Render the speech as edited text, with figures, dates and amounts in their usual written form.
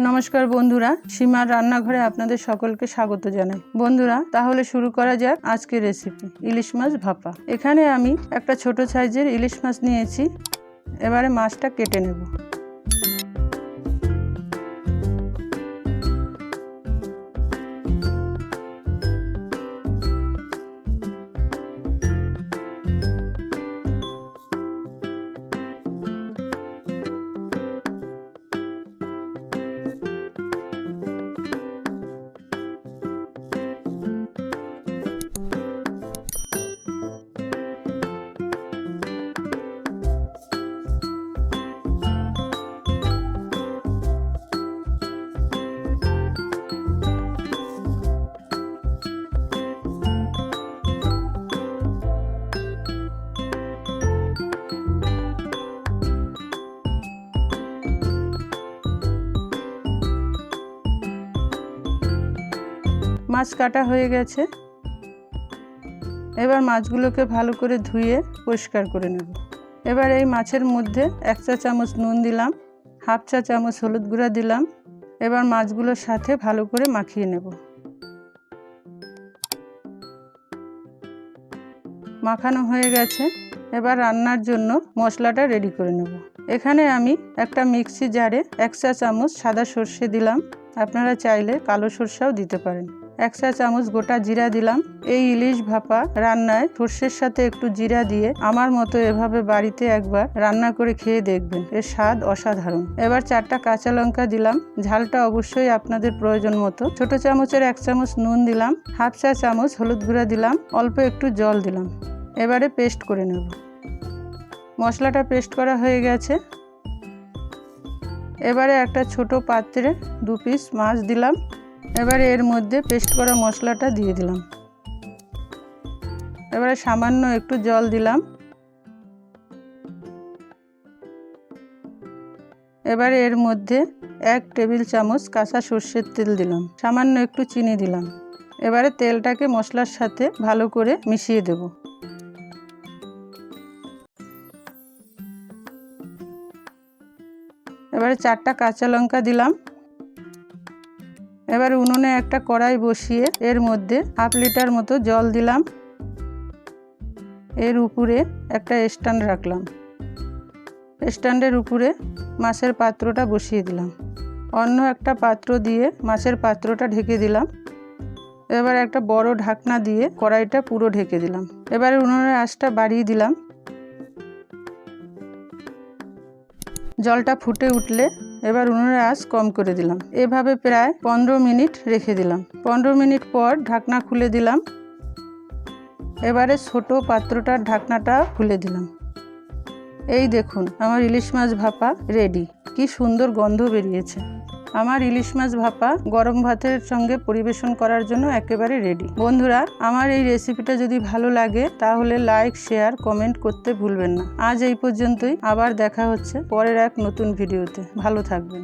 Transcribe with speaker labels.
Speaker 1: नमस्कार बंधुरा सीमार रान्नाघरे आपनादेर सकलके स्वागत जानाई। बंधुरा ताहले शुरू करा जाक आजकेर रेसिपि इलिश माछ भापा। एखाने आमी एकटा छोटो साइजेर इलिश माछ नियेछि। एबारे माछटा केटे नेब। माछ काटा हये गेछे। एबार माछगुलोके भालो करे धुए परिष्कार करे नेब। एबार एई माछेर मध्य 1 चा चामच नुन दिलाम, हाफ चा चामच हलुद गुঁড়া दिलाम। एबार माछगुलोर साथे भालो करे माखिए नेब। माखानो हये गेछे। एबार रान्नार जोन्नो मशलाटा रेडी करे नेब। एखाने आमी एकटा मिक्सि जारे 1 चा चामच सादा सर्षे दिलाम। आपनारा चाइले कालो सर्षेও दिते पारेन। 1 चा चामच गोटा जिरा दिलाम। এই ইলিশ ভাপা রান্নায় সরষের সাথে একটু জিরা দিয়ে আমার মতো এভাবে বাড়িতে একবার রান্না করে খেয়ে দেখবেন, এর স্বাদ অসাধারণ। এবার 4টা কাঁচা লঙ্কা দিলাম। ঝালটা অবশ্যই আপনাদের প্রয়োজন মতো। ছোট চামচের 1 চামচ নুন দিলাম, হাফ চা চামচ হলুদ গুঁড়া দিলাম, অল্প একটু জল দিলাম। এবারে পেস্ট করে নেব। মশলাটা পেস্ট করা হয়ে গেছে। এবারে একটা ছোট পাত্রে 2 পিস মাছ দিলাম। এবারে এর মধ্যে পেস্ট করা মশলাটা দিয়ে দিলাম। এবারে সামান্য একটু জল দিলাম। এবারে এর মধ্যে 1 টেবিল চামচ কাঁচা সরষের তেল দিলাম, সামান্য একটু চিনি দিলাম। এবারে তেলটাকে মশলার সাথে ভালো করে মিশিয়ে দেব। এবারে 4টা কাঁচা লঙ্কা দিলাম। এবার উনুনে একটা কড়াই বসিয়ে এর মধ্যে হাফ লিটার মতো জল দিলাম। এর উপরে একটা স্ট্যান্ড রাখলাম। স্ট্যান্ডের উপরে মাছের পাত্রটা বসিয়ে দিলাম। অন্য একটা পাত্র দিয়ে মাছের পাত্রটা ঢেকে দিলাম। এবার একটা বড় ঢাকনা দিয়ে কড়াইটা পুরো ঢেকে দিলাম। এবার উনুনের আঁচটা বাড়িয়ে দিলাম। জলটা ফুটে উঠলে এবার উনুনের আঁচ কম করে দিলাম। এভাবে প্রায় 15 মিনিট রেখে দিলাম। 15 মিনিট পর ঢাকনা খুলে দিলাম। এবারে ছোট পাত্রটার ঢাকনাটা খুলে দিলাম। এই দেখুন আমার ইলিশ মাছ ভাপা রেডি। কি সুন্দর গন্ধ বেরিয়েছে। আমার ইলিশ মাছ ভাপা গরম ভাতের সঙ্গে পরিবেশন করার জন্য একেবারে রেডি। বন্ধুরা, আমার এই রেসিপিটা যদি ভালো লাগে তাহলে লাইক, শেয়ার, কমেন্ট করতে ভুলবেন না। আজ এই পর্যন্তই। আবার দেখা হচ্ছে পরের এক নতুন ভিডিওতে। ভালো থাকবেন।